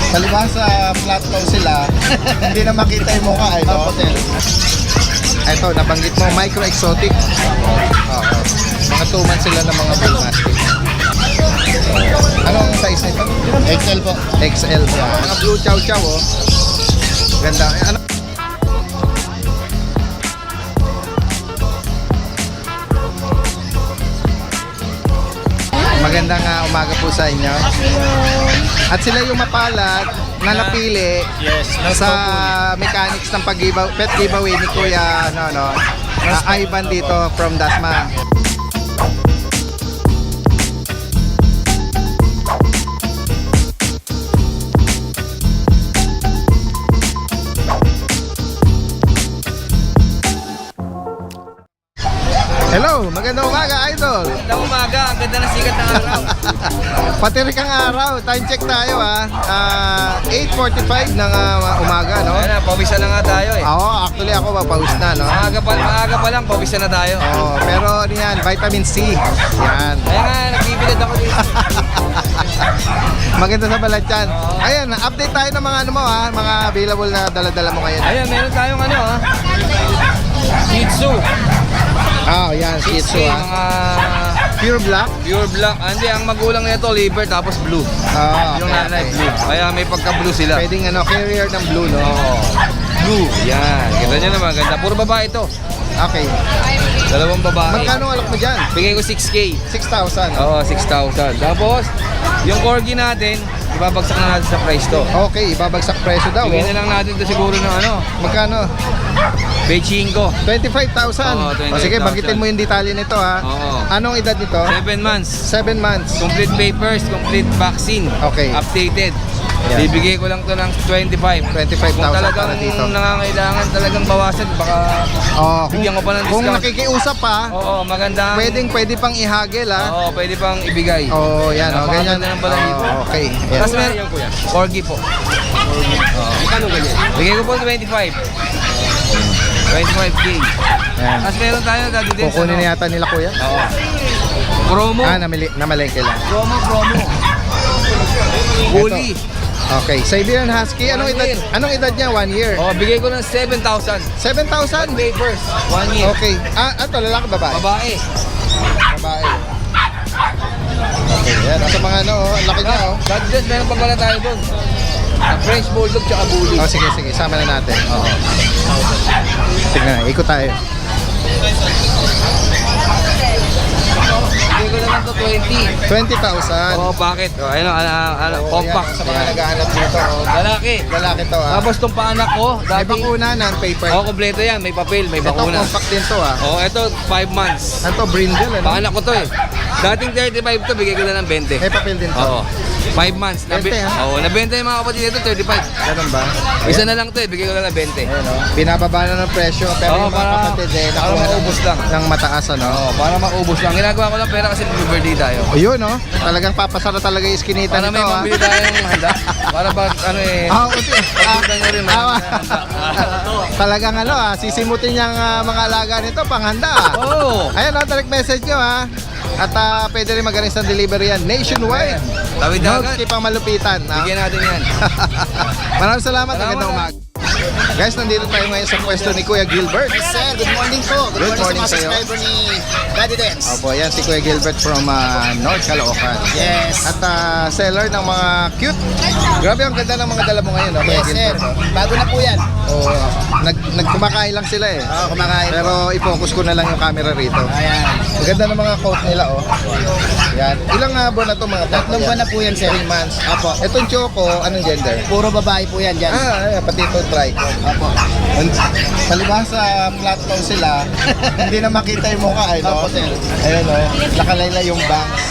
Palibhasa flat toe sila, hindi na makita yung mukha, no? Ito, nabanggit mo, micro-exotic. Oo. Mga 2 months sila ng mga bull mastiff. Anong size nito? XL po. XL. Mga blue chow chow, oh. Ganda. Ano? Magandang umaga po sa inyo. At sila yung mapalad na napili sa mechanics ng pet giveaway ni Kuya Ivan dito from Dasma. Hello, magandang umaga, Idol. Magandang umaga, ang ganda ng sikat ng araw. Patirik ang araw, time check tayo 8:45 ng umaga, no? Ayan na, pawisan na nga tayo eh. Oo, actually ako mapawis na, no? Maaga pa lang, pawisan na tayo. Oo, pero ano yan, vitamin C. Yan. Kaya nga, nagbibilad ako dito. Maganda sa balat yan. Ayan, update tayo ng mga mga available na dala-dala mo ngayon. Ayan, meron tayong Shih Tzu. Yan, Shih Tzu, mga Pure black? pure black. Hindi, ang magulang nito liver tapos blue. Yung nanay blue. Kaya may pagka-blue sila. Pwedeng carrier ng blue, no? Blue. Yan. Kita nyo naman, ganda. Puro babae ito. Okay. Dalawang babae. Magkano alok mo dyan? Bigay ko 6K. 6,000. Oo, 6,000. Tapos, yung corgi natin, ibabagsak na natin sa price to. Okay, ibabagsak presyo daw. Bigyan na lang natin to siguro ng Magkano? Bechingo. 25,000. Oo, 25,000. Sige, banggitin mo yung detalye nito, ha? Oo. Anong edad nito? 7 months. 7 months. Complete papers, complete vaccine. Okay. Updated. Yan. Bibigay ko lang to ng 25. 25,000 Kung talagang para dito. nangangailangan talagang bawasan, baka bigyan ko pa ng Kung discount. nakikiusap pa, Oo, maganda. pwede pang ihagil, ha? Oo, pwede pang ibigay. Oo, yan, ganyan. Napakaganda ng balahibo. Okay. Yan. Tapos meron, corgi po. Ikano ganyan? Bigay ko po 25. 25K. Yan. Tapos meron tayo dati din. Kukunin na yata nila, kuya. Oo. Promo. Namalengke lang. Promo. Bully. Okay, Siberian Husky, anong 1 edad? year. Anong edad niya? 1 year. Oh, bigay ko ng 7,000. 7,000? Papers. 1 year. Okay. Ito, lalaki babae? Babae. Babae. Okay, yan. Ito mga ang laki niya, oh. Dati din, meron pa pala tayo doon. French Bulldog tsaka Bully. Oh, sige, sama na natin. Oo. Tingnan, ikot tayo. Bigay ko naman to 20. 20,000. Oh, bakit? Oh, ayun, compact. Yan, sa mga naghahanap dito, oh. Lalaki. Lalaki to, ah. Tapos tong paanak ko, May dati. bakuna ng paper. Oh, kompleto yan. May papel, may Ito, bakuna. compact din to, ah. Oh, ito 5 months. Ito, brindle, ano? Paanak ko to eh. Dating 35 to, bigay ko na ng 20. May papel din to. Oo. 5 months. 20, ha? Oo, nabenta yung mga kapatid nito, 35. Ganun ba? Isa na lang to eh, bigay ko na ng 20. Ayun, oh. Binababa na ng presyo, pero Oo, yung mga kapatid, para nakuha maubos lang. ng mataas, ano? Oo, para maubos lang. Ginagawa ko lang pera kasi birthday tayo. Ayun, no? Talagang papasara talaga yung iskinita Para nito, may ah. mabili tayo ng handa. Para ba, Uti. pagpunta nyo rin, Talagang sisimutin niyang mga alaga nito, panghanda. Oo. Ayan, direct message nyo, ha? At pwede rin magaling sa delivery yan nationwide. Tawid No, agad. skip ang malupitan. Bigyan natin yan. Maraming salamat. Magandang Salamat. umaga. Guys, nandito tayo ngayon sa pwesto ni Kuya Gilbert. Yes, sir. Good morning po. Good morning sa mga sa'yo. subscriber ni Daddy Dance. Opo, yan si Kuya Gilbert from North Caloocan. Yes. At seller ng mga cute. Grabe ang ganda ng mga dala mo ngayon, no, Kuya Yes, sir. Gilbert. Oh. Bago na po yan. Oo, nagkumakain lang sila eh. Oo, kumakain. Pero i-focus ko na lang yung camera rito. Ayan. Ang ganda ng mga coat nila, oh. Yan. Ilang buwan na to mga Tatlong buwan na po yan, sir. 3 months. Apo. Itong choco, anong gender? Puro babae po yan dyan. Ayan, pati ito tricot. Apo. Palibhasa flat toe sila, hindi na makita yung mukha, no? Opo, sir. Ayun, oh. Nakalayla yung bangs.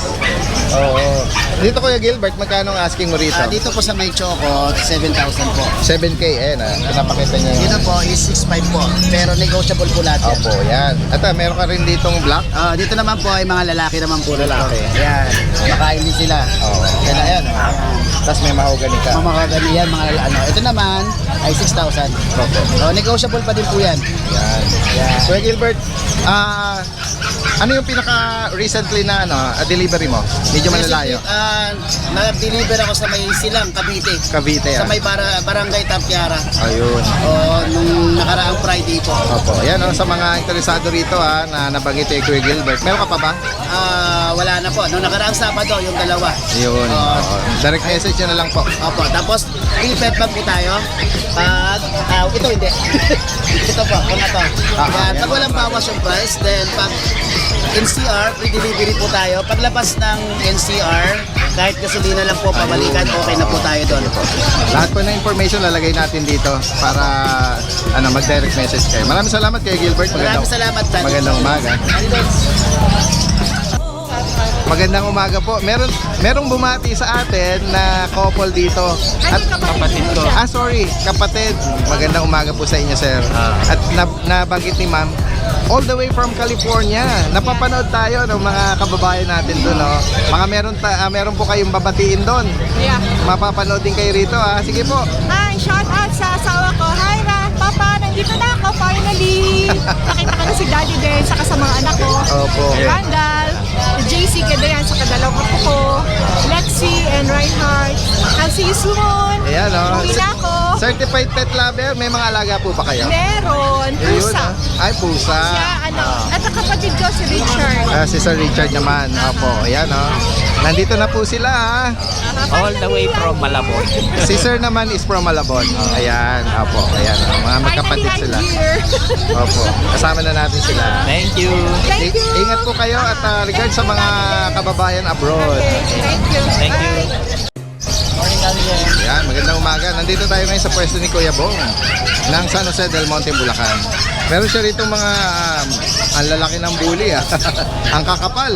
Oo. Dito, Kuya Gilbert, magkano ang asking mo rito? Dito po sa may choco, 7,000 po. 7K, ayan, pinapakita niya. Dito po is 6,500 po. Pero negotiable po lahat yan. Opo, yan. At meron ka rin ditong black. Dito naman po ay mga lalaki naman po. Lalaki. Ayan. Makain din sila. Oo. Yan, ayan, oh. Tapos may mahogany ka. Mga kagani yan, mga Ito naman ay 6,000. Opo. Negotiable pa din po yan. Yan. Yan. Kuya Gilbert, Ano yung pinaka recently na delivery mo? Medyo malalayo. Nag-deliver ako sa may Silang, Cavite. Cavite Sa yan. may Barangay Tapiara. Ayun. Nung nakaraang Friday po. Opo. Yan sa mga interesado rito na nabanggit kay Kuya Gilbert. Meron ka pa ba? Wala na po. Nung nakaraang Sabado, yung dalawa. Yun. Oo. Direct message nyo na lang po. Opo. Tapos, free pet bag po tayo. Pag, ito hindi. Ito po, kung ito. Yan. Pag walang bawas yung price, then pag NCR, free delivery po tayo. Paglabas ng NCR, kahit gasolina lang po pabalikan, okay na po tayo doon. Lahat po ng information lalagay natin dito para mag-direct message kayo. Maraming salamat kay Gilbert. Maraming salamat, Tan. Magandang umaga. Magandang umaga po. Merong bumati sa atin na couple dito. At kapatid ko. Kapatid. Magandang umaga po sa inyo, sir. At nabanggit ni ma'am, all the way from California. Napapanood tayo ng mga kababayan natin doon, no? Mga meron po kayong babatiin doon. Yeah. Mapapanood din kayo rito, ha? Sige po. Hi, shout out sa asawa ko. Hi, Ran. Papa, nandito na ako finally. Nakita ko na si Daddy din, saka sa mga anak ko. Opo. Si Randall, si JC Gadayan, saka dalawang apo ko. Lexi and Reinhardt. I'll see you soon. Ayan, no? Uwi na ako. Certified pet lover, may mga alaga po ba kayo? Meron. Ayun, Pusa. Ay, pusa. Siya, at ang kapatid ko si Richard. Si Sir Richard naman. Opo, ayan, nandito na po sila, ha? All the way from Malabon. Si Sir naman is from Malabon. Ayan, opo, ayan. Mga magkapatid Finally, sila. I'm here. Opo, kasama na natin sila. Thank you. Thank you. Ingat po kayo at regard sa mga kababayan abroad. Okay, thank you. Thank you. Bye. Ayan, magandang umaga. Nandito tayo ngayon sa pwesto ni Kuya Bong ng San Jose del Monte, Bulacan. Meron siya rito mga ang lalaki ng bully, ang kakapal.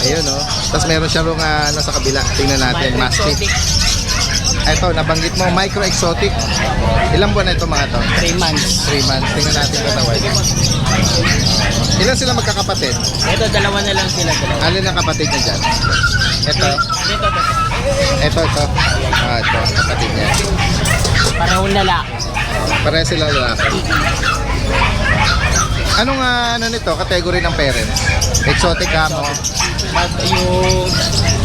Ayun, Tapos meron siya rong sa kabila. Tingnan natin, mastiff. Ito, nabanggit mo, micro-exotic. Ilang buwan na ito mga to? 3 months. 3 months. Tingnan natin katawan. Ilan sila magkakapatid? Ito, dalawa na lang sila. Dalawa. Alin ang kapatid niya dyan? Ito. Dito. Ito. Ito, kapatid niya. Parehong lalaki. Pareha sila lalaki. Anong nito, category ng parents? Exotic mo? Yung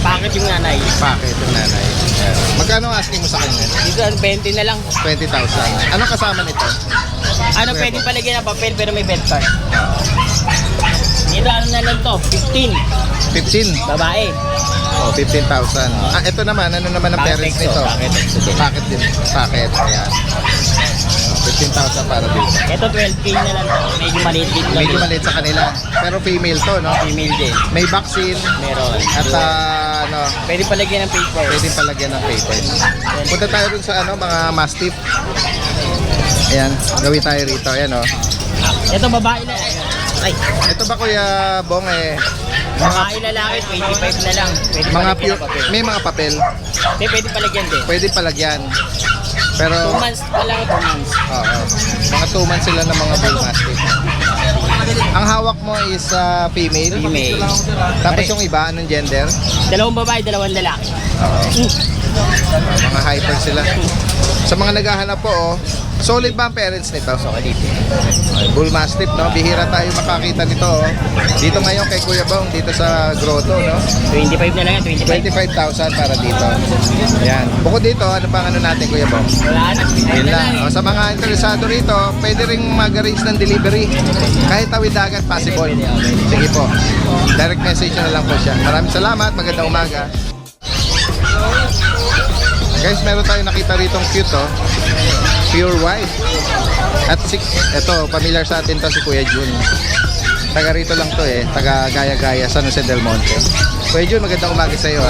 bakit yung nanay? Bakit yung nanay? Ayan. Magkano ang asking mo sa kanya? Dito, 20 na lang. 20,000. Anong kasama nito? Pwede palagyan ng papel pero may bed card. Dito, na lang to? 15. 15? Babae. 15,000. Ito naman, ano naman ang parents nito? Packet din. Packet, ayan. 15,000 para dito. Ito, 12K na lang to. Medyo maliit din. Medyo maliit sa kanila. Pero female to, no? Female din. May vaccine. Meron. At Pwede palagyan ng paper. pwede palagyan ng paper. Punta tayo dun sa mga mastiff. Ayan, gawin tayo rito. Ayan, Ito, babae na. Ay, Ito ba Kuya Bong babae lalaki, 25 na lang. Pwede mga palagyan ng papel. may mga papel. Hindi, pwede palagyan din. Pwede palagyan. Pero 2 months pa lang, 2 months. oo, mga 2 months sila ng mga bull mastiff. Ang hawak mo is female. Female. Tapos yung iba, anong gender? Dalawang babae, dalawang lalaki. Mga hyper sila. Sa mga naghahanap po, solid ba ang parents nito? Solid. Bull Mastiff, no? Bihira tayo makakita nito, Dito ngayon kay Kuya Bong, dito sa grotto, no? 25 na lang yan, 25. 25,000 para dito. Ayan. Bukod dito, ano pang natin, Kuya Bong? Wala na. Yun lang. Sa mga interesado rito, pwede ring mag-arrange ng delivery. Kahit tawid dagat, possible. Sige po. Direct message na lang po siya. Maraming salamat. Magandang umaga. Guys, meron tayong nakita rito cute, pure white. At ito, familiar sa atin to si Kuya Jun. Taga rito lang to taga Gaya-Gaya, San Jose del Monte. Kuya Jun, magandang umaga sa iyo,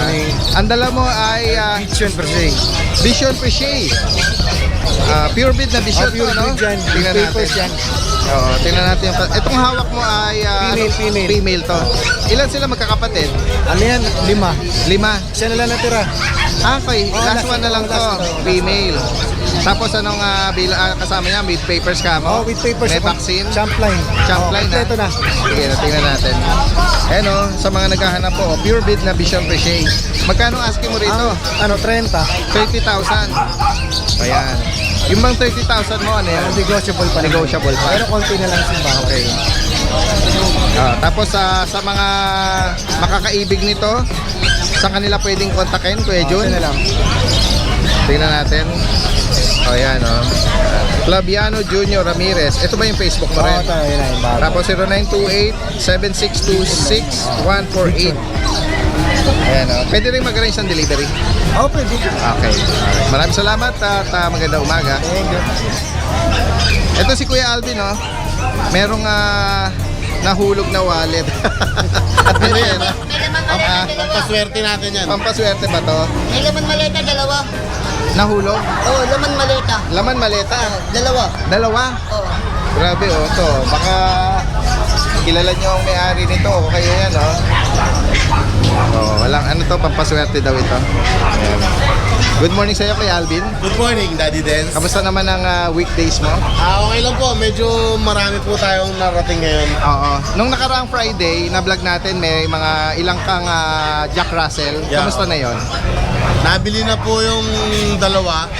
Ang dala mo ay Vision per se. Vision Preciate. Pure breed na Vision to, no? Tingnan natin. Oo, tingnan natin yung... Itong hawak mo ay... female to. Ilan sila magkakapatid? Ano yan? 5. 5. Siya na lang natira. Okay, last one na lang to. Female. Tapos anong kasama niya? With papers ka mo? with papers. May vaccine? Champline. Champline na? Ito na. Sige, tingnan natin. Ayan sa mga naghahanap po, pure breed na Vision Preciate. Magkano asking mo rito? 30. 30,000. Ayan. Yung bang 30,000 mo, ano yan? Negotiable pa. Negotiable pa. Pero konti na lang simba. Okay. Tapos sa mga makakaibig nito, sa kanila pwedeng kontakin, Kuya Jun? Tingnan natin. Ayan, Flaviano Junior Ramirez. Ito ba yung Facebook mo rin? Tapos 0928-7626-148. Ayan, pwede rin mag-arrange ng delivery? Pwede. Okay. Alright. Maraming salamat at magandang umaga. Ito si Kuya Alvin, merong nahulog na wallet. At may pera. Pampaswerte natin yan. Pampaswerte ba to? May laman maleta, dalawa. Nahulog? Oo, laman maleta. Laman maleta? Dalawa. Dalawa? Oo. Grabe, to. Baka kilala nyo ang may-ari nito o kayo yan, walang to, pampaswerte daw ito. Ayan. Good morning sa iyo, Kuya Alvin. Good morning, Daddy Dance. Kamusta naman ang weekdays mo? Okay lang po, medyo marami po tayong narating ngayon. Oo. Nung nakaraang Friday, na-vlog natin, may mga ilang kang Jack Russell. Yeah. Kamusta na yon? Nabili na po yung dalawa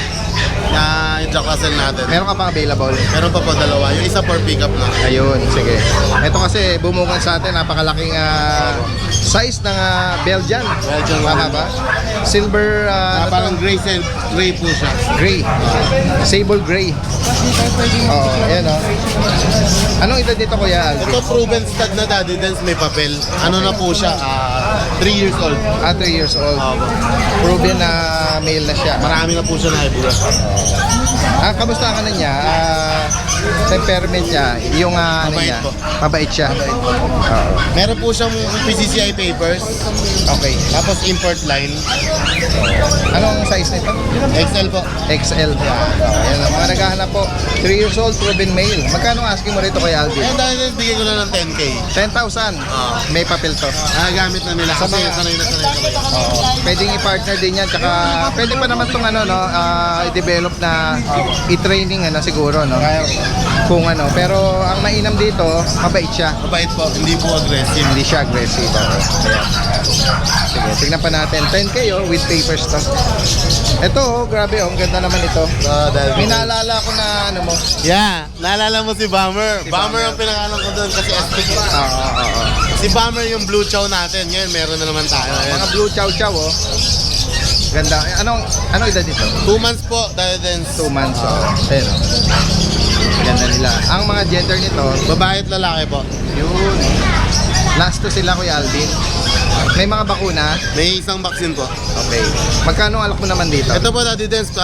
na yung Jack Russell natin. Meron ka pang available? Meron pa po dalawa, yung isa for pickup na. Ayun, sige. Ito kasi bumukan sa atin, napakalaking size ng Belgian. Belgian Mahaba. Silver, Parang gray po siya. gray. Sable gray. Oo, ayan Anong edad dito, Kuya Alvin? Ito proven stud na, Daddy Dance, may papel. Ano na po siya, 3 years old. 3 years old. Proven na male na siya. Marami na po siya na ibula. Kamusta ang niya? Temperament niya, yung Mabait niya. po. Mabait siya. Oo. Meron po siyang PCCI papers, Okay. tapos import line. Anong size nito? XL po. XL. Ayan, mga naghahanap po. 3 years old, proven male. Magkano asking mo rito, Kuya Alvin? Ayun, Daddy Dance, bigay ko na ng 10K. 10,000. May papel to. Gamit na nila kasi mga- sanay na kayo. Oo. Pwedeng i-partner din yan. Tsaka pwede pa naman itong i-develop na i-training siguro. Kung Pero ang mainam dito, mabait siya. Mabait po, hindi po aggressive. Hindi siya aggressive. Ayan. Sige, tignan pa natin. 10K with papers to. Ito, grabe ang ganda naman ito. May naalala ko na mo. Yeah, naalala mo si Bomber. Bomber ang pinangalan ko doon kasi SPK. Oo. Si Bomber yung blue chow natin. Ngayon, meron na naman tayo. Ayan. Mga blue chow chow, Ganda. Anong edad dito? 2 months po, Daddy Dance. 2 months. Ayun. Ganda nila. Ang mga gender nito, Babae at lalaki po. yun. Last to sila, Kuya Alvin. May mga bakuna. May isang vaccine po. Okay. Magkano alak mo naman dito? Ito po, Daddy Dance,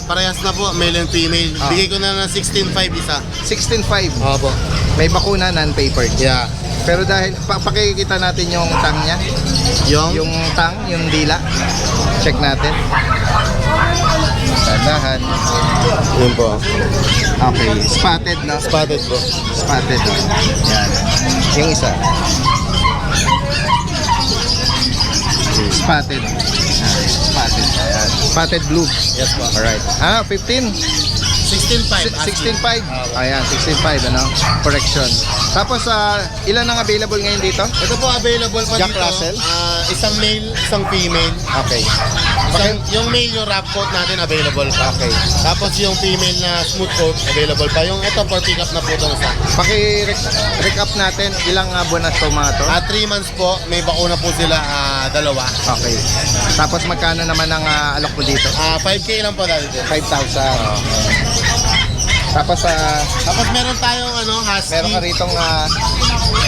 parehas na po, male and female. Bigay ko na ng 16.5 isa. 16.5. Opo. May bakuna, non-papered. Yeah. Pero dahil, pakikita natin yung tang niya. Yung tang, yung dila. Check natin. Tandahan. Yun po. Okay. Spotted, no? Spotted po. Spotted. Yan. Yung isa. Spotted. Spotted. Ayan. Spotted blue. Yes po. Alright. 15? 16.5. 16.5. Ayan, 16.5 Correction. Tapos ilan ang available ngayon dito? Ito po available pa Jack dito. Russell? Isang male, isang female. Okay. Yung male yung wrap coat natin available pa. Okay. Tapos yung female na smooth coat available pa. Yung ito for pick up na po itong isa. Paki-recap natin ilang buwan na ito mga to? 3 months po, may bakuna po sila, dalawa. Okay. Tapos magkano naman ang alok mo dito? 5K lang po dati. 5,000. Tapos Tapos meron tayong husky. meron ka ritong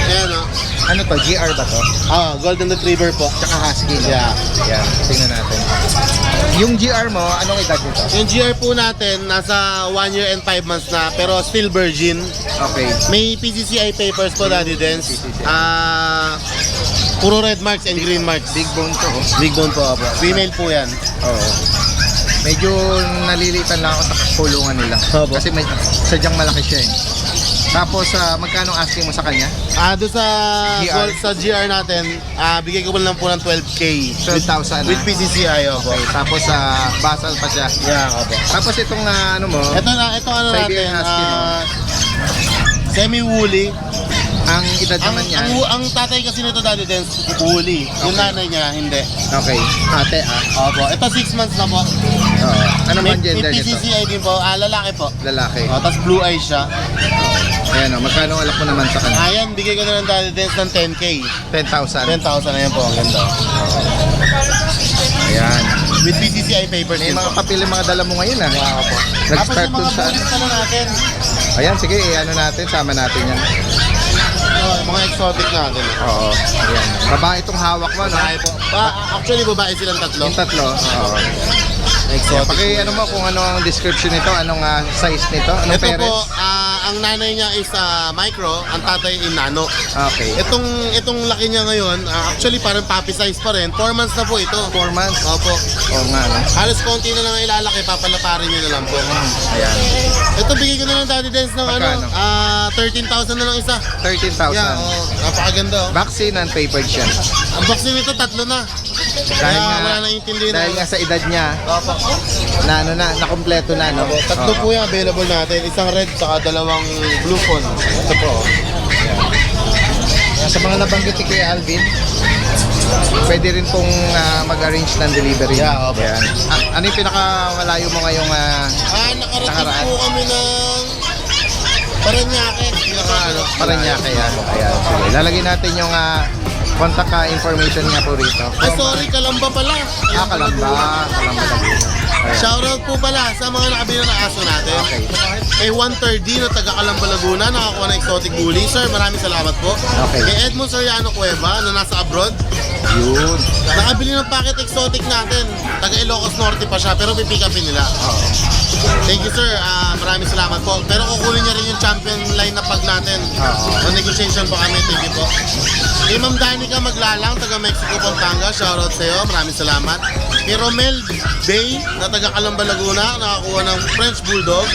Ayan ano to? GR ba to? Golden Retriever po. Tsaka husky. No? Yeah. Yan, tingnan natin. Yung GR mo, anong edad nito? Yung GR po natin, nasa 1 year and 5 months na, pero still virgin. Okay. May PCCI papers po, Daddy Dance. Puro red marks and green marks. Big bone to. Big bone po, po. Female po yan. Oo. Medyo nalilitan lang ako sa kulungan nila. Opo. Kasi sadyang malaki siya eh. Tapos magkano asking mo sa kanya? Doon sa GR. gold sa GR natin, bigay ko lang po ng 12K. 12,000 With PCCI, opo. Okay. Tapos basal pa siya. Yeah, opo. Tapos itong mo, Ito natin, Siberian Husky mo. semi-woolly. ang edad naman yan. Ang tatay kasi nito, Daddy Dance, woolly. Yung Okay. nanay niya, hindi. Okay. Ate Opo. Ito 6 months na po. Oo. Ano May man gender may nito? PCCI din po. Lalaki po. Lalaki. Tapos blue eyes siya. Ayan o, magkano alak mo naman sa kanya? Ayan, bigay ko na lang Daddy Dance ng 10K. 10,000. 10,000 na yan po, ang ganda. Ayan. With PCCI papers May din mga po. papel yung mga dala mo ngayon ah. Tapos Nag-start yung dun mga sa... bulis pala natin. Ayan, sige, ano natin, sama natin yan. Mga exotic natin. Oo, ayan. Babae itong hawak mo, no? Babae po. Actually, babae silang tatlo. Yung tatlo. Oo. Exotic. Paki ano mo kung ano ang description nito, anong size nito, anong Ito parents? po, ang nanay niya is micro, ang tatay ay nano. Okay. Itong laki niya ngayon, actually parang puppy size pa rin. 4 months na po ito. 4 months? Opo. Oo nga, no? Halos konti na lang ilalaki, papalaparin niyo na lang po. Ayan. Ito bigay ko na lang Daddy Dance ng Magkano? 13,000 na lang isa. 13,000. Yeah, napakaganda. Vaccine and papered siya. Ang vaccine nito, 3 na. Dahil Kaya nga, wala nang intindihin dahil nga sa edad niya, na ano na, nakompleto na, no? Tatlo Oo. po yung available natin. Isang red, saka dalawang blue phone. Ito po. Yan, sa mga nabanggit ni Kuya Alvin, pwede rin pong mag-arrange ng delivery. Yeah, okay. Yan. Ano yung pinakamalayo mo ngayong Nakarating Nakaraan. po kami ng Paranaque. Paranaque yan? Ayan, sige. Lalagyan natin yung contact information niya po rito. Ay, sorry, Kalamba pala. Kalamba. Kalamba Laguna. Ayan. Shoutout po pala sa mga nakabili ng aso natin. Okay. Kay 130 na taga Calamba Laguna, nakakuha ng exotic bully. Sir, maraming salamat po. Okay. Kay Edmond Soriano Cueva na nasa abroad. Yun. Nakabili ng packet exotic natin. Taga Ilocos Norte pa siya, pero pipick upin nila. Thank you, sir. Maraming salamat po. Pero kukunin niya rin yung champion line na pag natin. Oo. Negotiation po kami. Thank you po. Kay Ma'am Danica Maglalang, taga Mexico, Pampanga. Shoutout sa iyo. Maraming salamat. Kay Romel Bay, na taga Calamba, Laguna, nakakuha ng French Bulldog.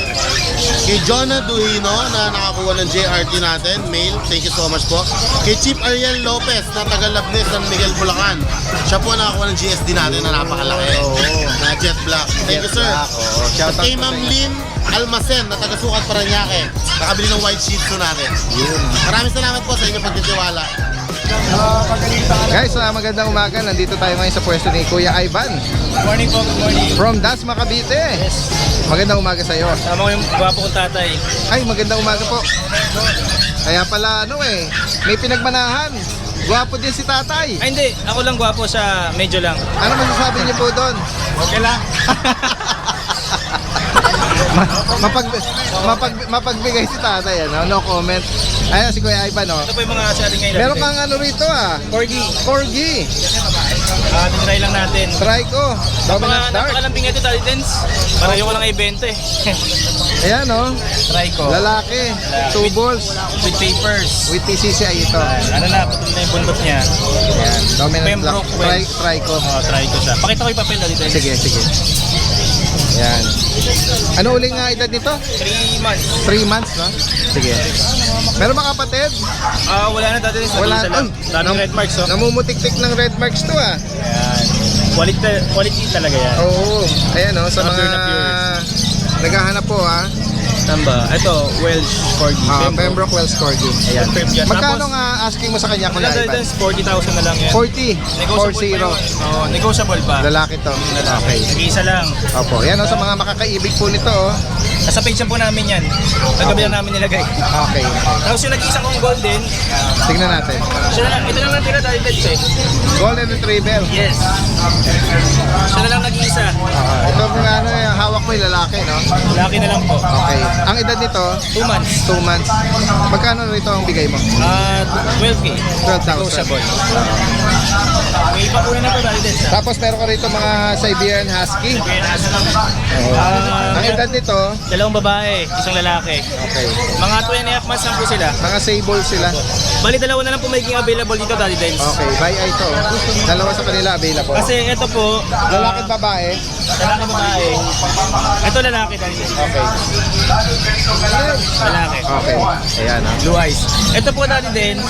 Kay Jonah Duhino, na nakakuha ng JRT natin, male. Thank you so much po. Kay Chief Ariel Lopez, na taga Labnes, San Miguel, Bulacan. Siya po nakakuha ng GSD natin na napakalaki. Na Jet Black. Thank you, sir. Oo. Shout out Kay po Ma'am sa inyo. Lynn Almacen, na taga Sukat, Paranaque. Nakabili ng white sheet po natin. Yun. Maraming salamat po sa inyong pagtitiwala. Guys, magandang umaga. Nandito tayo ngayon sa pwesto ni Kuya Ivan Morning po, good morning. from Dasma, Cavite. Magandang umaga sa iyo. Tama ko yung gwapo kong tatay. Ay, magandang umaga po. Kaya pala may pinagmanahan. Gwapo din si tatay. Ay hindi, ako lang gwapo sa medyo lang. Ano masasabi niyo po doon? Okay lang. Mapagbigay si tatay, ano? No comment. Ayan, si Kuya Ivan, Ito po yung mga sa ating ngayon. Meron kang ano rito, Corgi. Corgi. Try lang natin. Try ko. Dominant Dark. Napakalambing ito, Daddy Dance. Para ayoko lang ibenta eh. Ayan, oh. Try ko. Lalaki. 2 balls. With papers. With PCCI ito. Ano na, putol na yung bundok niya. Ayan. Dominant Black. Pembroke Wells. Try ko. Try ko siya. Pakita ko yung papel, Daddy Dance. Sige. Ayan. Ano uling edad nito? 3 months. 3 months, no? Sige. Meron mga kapatid? Wala na, Daddy Dance. Wala. Isa lang. Daming red marks, oh. Namumutik-tik ng red marks to, Ayan. Quality talaga yan. Oo. Ayan, oh. Sa Mga mga pure na pure. naghahanap po, Tamba. Ito, Welsh Corgi. Pembroke Wells Corgi. Ayan. Confirmed yan. Magkano Tapos, nga asking mo sa kanya, Kuya Daddy Ivan? Dance, 40,000 na lang yan. 40. Negotiable pa 40. yun. Oo, negotiable pa. Lalaki to. Okay. Nag-iisa lang. Opo. Yan, oh, sa mga makakaibig po nito, oh. Nasa page po namin yan. Nagabi lang namin nilagay. Okay. Tapos yung nag-iisa kong golden, Tignan natin. siya na lang, ito lang natira Daddy Dance eh. Golden Retriever. Yes. Siya na lang nag-iisa. Ito kung ano, hawak mo yung lalaki, no? Laki na lang po. Okay. Ang edad nito, 2 months. 2 months. Magkano rito ang bigay mo? 12K. 12,000. Negotiable. May iba po na to Daddy Dance. Tapos meron ka rito mga Siberian Husky. Kaya nasa lang. Ang edad nito, Dalawang babae, isang lalaki. okay. Mga 2.5 months lang po sila. Mga sable sila. Bali, dalawa na lang po magiging available dito, Daddy Dance. Okay, buy ito. Dalawa sa kanila available. Kasi ito po, Lalaki at babae. lalaki babae. Ito lalaki, Daddy Dance. Okay. Lalaki. Okay. Ayan, ah. Blue eyes. Ito po Daddy Dance.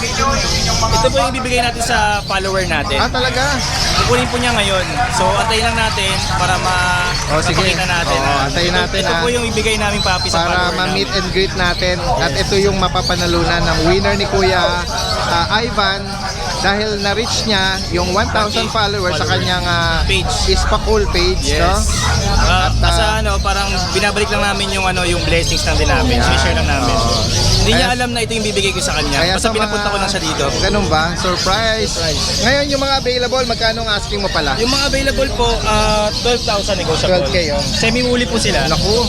Ito po yung bibigay natin sa follower natin. Ah, talaga? Kukunin po niya ngayon. So, antayin lang natin para Sige. mapakita natin. Oo, antayin natin, Ito po yung ibigay namin papi sa Para follower ma-meet namin. and greet natin. At ito yung mapapanalunan ng winner ni Kuya Ivan dahil na-reach niya yung 1,000 followers sa kanyang Page. Ispakul page, no? Yes. At, Asa parang binabalik lang namin yung yung blessings lang din namin. Share lang namin. Hindi niya alam na ito yung bibigay ko sa kanya. Kaya Basta sa pinapunta ko lang siya dito. Ganun ba? Surprise. Ngayon yung mga available, magkano ang asking mo pala? Yung mga available po, 12,000 negotiable. 12K, oh. Semi-uli po sila. Naku,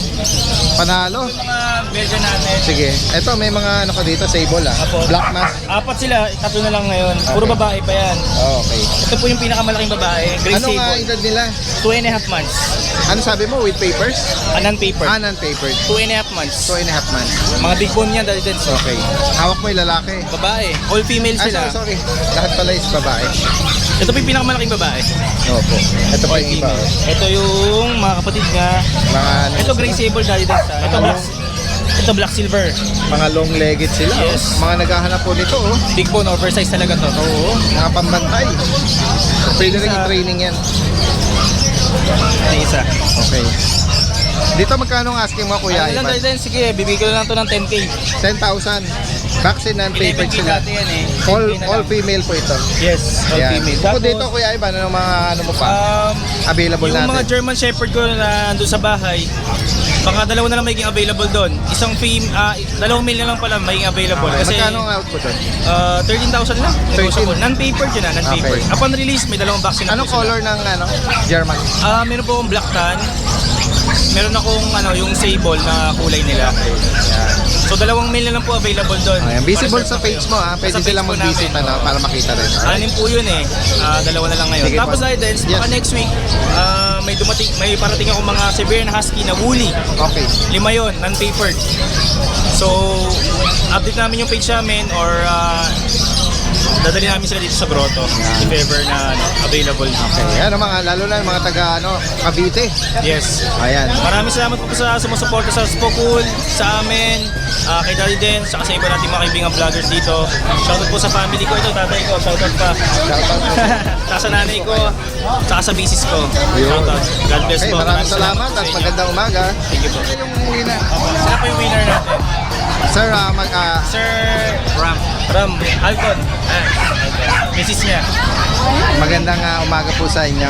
panalo. Yung mga Belgian natin. Sige. Ito, may mga ano ka dito, sable Apo. Black mask. 4 sila, 3 na lang ngayon. Puro babae pa yan. Okay. Ito po yung pinakamalaking babae, Grey Ano nga Sable. edad nila? 2.5 months. Ano sabi mo? With papers? Non-paper. Non-papered. 2.5 months. 2.5 months. Mga big bone yan, dali din. Okay. Hawak mo yung lalaki. Babae. All female Ah, sila. sorry. Lahat pala is babae. Ito po yung pinakamalaking babae. Opo. Ito pa All yung iba. female. Ito yung mga kapatid niya. Mga, ano, Ito Grey Sable, dali din. Ito black silver. mga long-legged sila. Yes. Oh. Mga naghahanap po nito. Oh. Big bone, oversize talaga to. Oo. Mga pambantay. Pwede rin i-training yan. Ano isa? Okay. Dito magkano ang asking mo, Kuya Ano lang Ivan? dali din, sige, bibigyan ko lang to ng 10K. 10,000. Vaccine and papered 11K sila. dati yan eh. All 10K na all lang. female po ito. Yes, all Yan. female. Bukod Tapos, dito, Kuya Ivan, anong mga ano mo pa? Available yung natin. mga German Shepherd ko na nandun sa bahay, baka dalawa na lang magiging available doon. Isang dalawang male na lang pala magiging available. Kasi Magkano ang out po doon? 13,000 lang. 13. Negotiable. Non-papered yun non-papered. Okay. Upon release, may dalawang vaccine na Anong po sila. color ng German? Meron po akong black tan. Meron akong yung sable na kulay nila. So dalawang male na lang po available doon. Ayan, visible Para sa share page kayo. mo ha. Pwede Sa page silang po mag-visit namin. para makita rin. Anim po yun eh. Dalawa na lang ngayon. Sige Tapos po. dahil din, Yes. baka next week, may parating ako mga Siberian Husky na woolly. Okay. 5 yun, non-papered. So, update namin yung page namin or dadali namin sila dito sa grotto if ever na available. Okay. Yan ang mga, lalo na yung mga taga Cavite. Yes. Ayan. Maraming salamat po sa sumusuporta sa Spokul, sa amin, kay Daddy Den, saka sa iba nating mga kaibigan vloggers dito. Shoutout po sa family ko. Ito, tatay ko. Shoutout pa. Shoutout po. Saka sa nanay ko, saka sa misis ko. Shoutout. God bless Okay, po. maraming salamat po sa at inyo. magandang umaga. Thank you po. Ito yung winner. Sila po yung winner natin. Sir, Sir Ram Alcon. Misis niya. magandang umaga po sa inyo.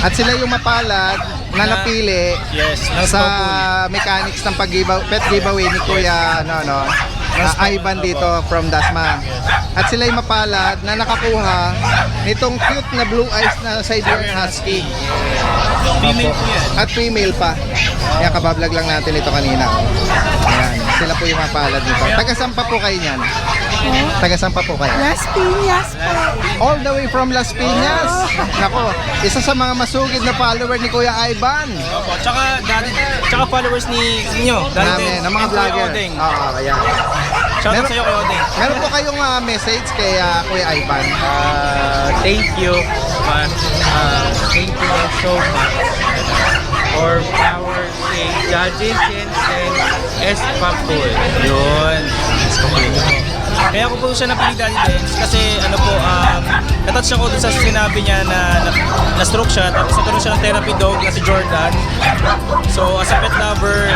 At sila yung mapalad na napili Yes, ng sa Spokul. mechanics ng pet giveaway ni Kuya Ivan dito from Dasma. At sila yung mapalad na nakakuha nitong cute na blue eyes na Siberian Husky. Female po yan. At female pa. Kaya kabablog lang natin ito kanina. Ayan, sila po yung mapalad nito. Taga-saan pa po kayo niyan? Taga-saan pa po kayo? Las Piñas po. All the way from Las Piñas. Nako, isa sa mga masugid na follower ni Kuya Ivan. Opo. Tsaka followers ninyo. Namin, ng mga vlogger. Oo, ayan. Shoutout Meron- sa'yo kay Odeng. Meron po kayong message kay Kuya Ivan. Thank you, man. Thank you so much for power kay Judges and Espapul. Yun. Kaya ko po siya napili Daddy Dance kasi natouch ako dun sa sinabi niya na stroke siya tapos nagkaroon siya ng therapy dog na si Jordan. So as a pet lover,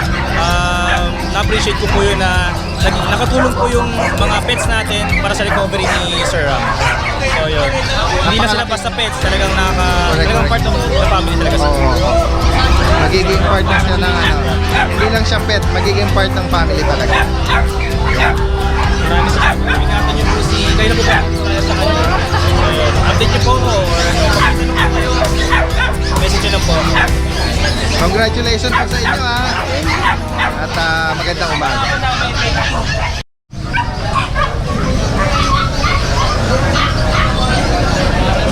na-appreciate ko po yun na nakatulong po yung mga pets natin para sa recovery ni Sir Ram. So yun. Hindi na sila basta pets, talagang talagang part of the family talaga sila. Oo. Magiging part na siya ng hindi lang siya pet, magiging part ng family talaga. Maraming salamat. Ingatan niyo po kayo na po ba? Sa kanya. So, yun. Update niyo po ako or pag-itanong po kayo. Message niyo lang po. Congratulations po sa inyo At magandang umaga.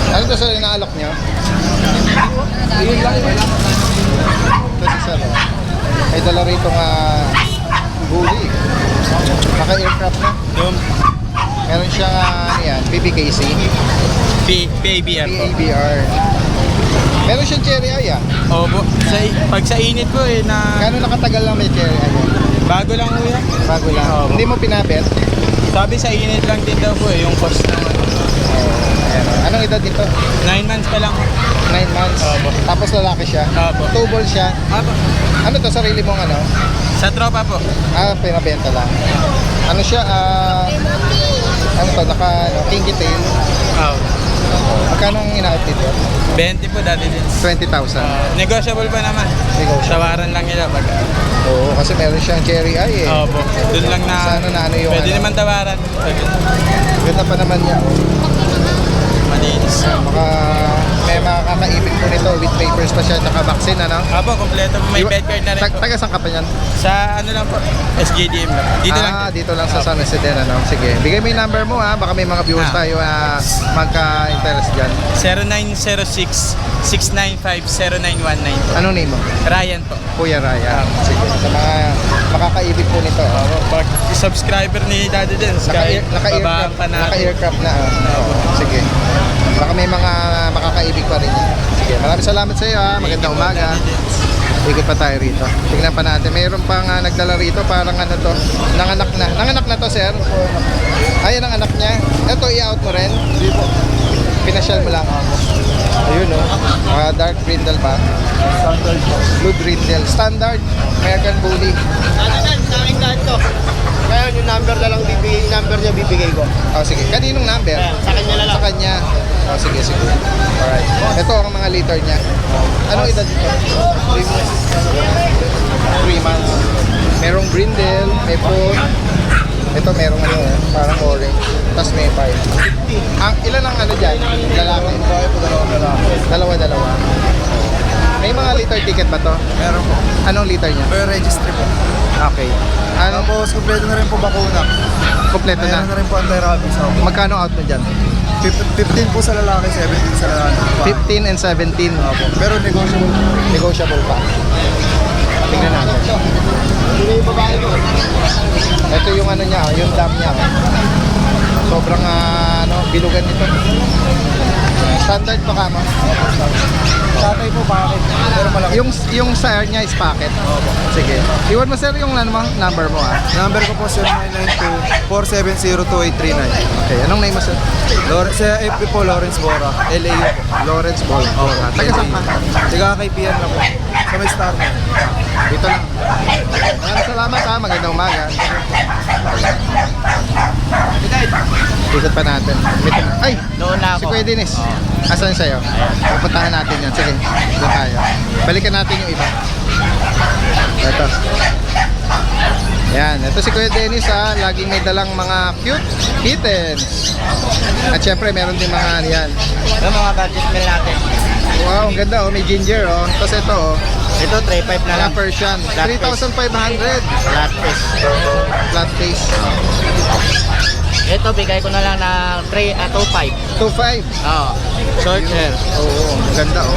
Ano to sir, inaalok niyo? Ayun lang, wala. Ito si sir. May dala rito bully. Naka-aircraft na. Meron siyang PBKC. PABR po. PABR. Meron siyang cherry eye Opo. Pag sa init po Gano'n nakatagal lang may cherry eye? bago lang po yan. Bago lang. Hindi mo pinabet? Sabi sa init lang din daw po yung cost naman. Anong edad nito? 9 months pa lang. 9 months. Opo. Tapos lalaki siya. Opo. Tubol siya. Opo. Ano to, sarili mong Sa tropa po. pinabenta lang. Ano siya, ano to, kinky tail. Oh. Magkano ang ina-out dito? 20 po dati din. 20,000. Negotiable pa naman. Tawaran lang nila pag... Oo, kasi meron siyang cherry eye eh. Opo. Doon lang na... Sa ano na ano yung Pwede ano? naman tawaran. Ganda pa naman niya. Malinis. Baka may makakaibig po nito with papers pa siya tsaka vaccine, ano? Apo, kompleto po. May bed card na rin po. Taga saan ka pa niyan? Sa ano lang po, SGDM lang. Dito lang. Dito lang sa San Jose din, ano? Sige, bigay mo yung number mo ha, baka may mga viewers tayo na magka-interest dyan. 0906-695-0919 po. Anong name mo? Ryan po. Kuya Raya. Sige, sa mga makakaibig po nito. Pag subscriber ni Daddy Dance, kahit babaan pa natin. Naka-aircraft na. Sige. Baka may mga makakaibig pa rin yan. Sige, maraming salamat sa iyo ha. Magandang umaga. Ikot pa tayo rito. Tingnan pa natin. Mayroon pang nagdala rito. Parang ano to. Nanganak na. Nanganak na to, sir. Ayan ang anak niya. Ito, i-out mo rin. Hindi po. Pinasyal mo lang ako. Ayun o. Dark brindle ba? Standard. Blue brindle. Standard. American Bully. Ano yan? Sa akin lahat to. Ngayon, yung number niya bibigay ko. Oh, sige. Kaninong number? Sa kanya na lang. Sa kanya. Oh, sige, sige. Alright. Ito ang mga liter niya. Anong edad nito? 3 months. Merong brindle, may phone. Ito merong ano, parang orange. Tapos may 5. Ilan ang ano dyan? Lalaki? Dalawa. May mga liter ticket ba to? Meron po. Anong liter niya? May registry po. Okay. Ano? Tapos, kompleto na rin po bakuna. Kompleto Meron na na. rin po anti-rabies. Magkano out mo dyan? 15 po sa lalaki, 17 sa lalaki. 15 and 17. Pero negotiable po. Negotiable pa. Tingnan natin. Ito yung ano niya, yung dam niya. Sobrang bilugan nito. Standard pa kamo. Tatay po bakit? Pero malaki. Yung sire niya is packet. Sige. Iwan mo sir yung ano mo, number mo ah. Number ko po 0992-470-2839. Okay, anong name mo sir? Sa FB po, Lawrence Bora. LAU po. Lawrence Ball. Taga saan ka? Tiga kay Pian na po. Sa may star na. Dito lang. Maraming salamat ha, magandang umaga. Ikot pa natin. Ay! Doon na Si Kuya Dennis. Asan sa'yo? Pupuntahan natin yan. Sige, doon tayo. Balikan natin yung iba. Ito. Yan, ito si Kuya Dennis ha. Laging may dalang mga cute kittens. At syempre, meron din mga yan. Yung mga budget meal natin. Wow, ang ganda oh. May ginger oh. Tapos ito oh. Ito, 3.5 na lang. Mga Persian. 3,500. Flat face. Flat face. Ito, bigay ko na lang na 2.5. 2,500. Oo. Short hair. Oo, ang ganda oh.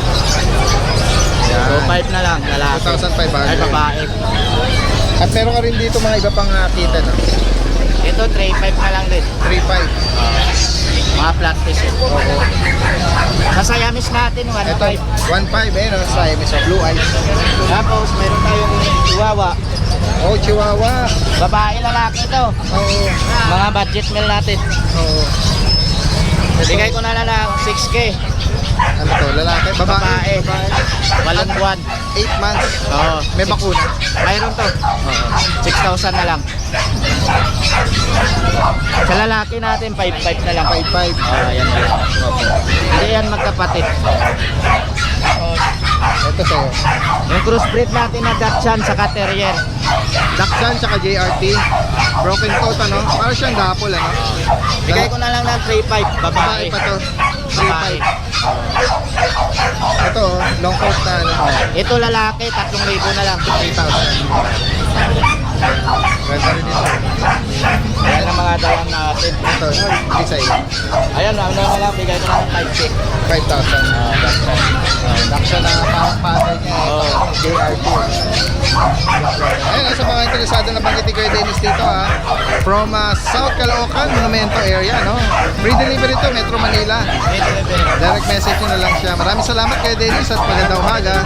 Yan. 2.5 na lang. Lalaki. 2,500. Ay, babae. At meron ka rin dito mga iba pang kitten oh. Ito, 3.5 na lang din. 3,500. Mga flat face. Oo. Sa Siamese natin, Ito, 1.5. 1,500 no? Siamese oh. Blue eyes. Tapos, meron tayong chihuahua. Oh, Chihuahua. Babae, lalaki ito. Oo. Mga budget meal natin. Oo. Bigay ko na lang 6K. Ano to? Lalaki? Babae? Babae. 8 buwan. 8 months. Oo. May bakuna. Mayroon to. 6,000 na lang. Sa lalaki natin, 5.5 na lang. 5,500. Yan din. Hindi yan magkapatid. Ito sa'yo. Yung crossbreed natin na Dachshund sa Terrier. Dachshund tsaka JRT. Broken coat ano? Parang siyang dapol ano? Bigay ko na lang ng 3.5. Babae Babae. pa to. Babae. 3,500. Ito oh, long coat na ano? Ito lalaki, 3,000 na lang. 3,000. Ganda rin dito. Ayan ang mga dalang natin. Ito, design. Ayan, ano na lang, bigay ko na ng 5K. 5,000. Dachshund na parang pattern niya. JRT. Ayun, sa mga interesado na banggitin ko yung Dennis dito ha. From South Caloocan, Monumento area, no? Free delivery to, Metro Manila. Direct message nyo na lang siya. Maraming salamat kay Dennis at magandang umaga.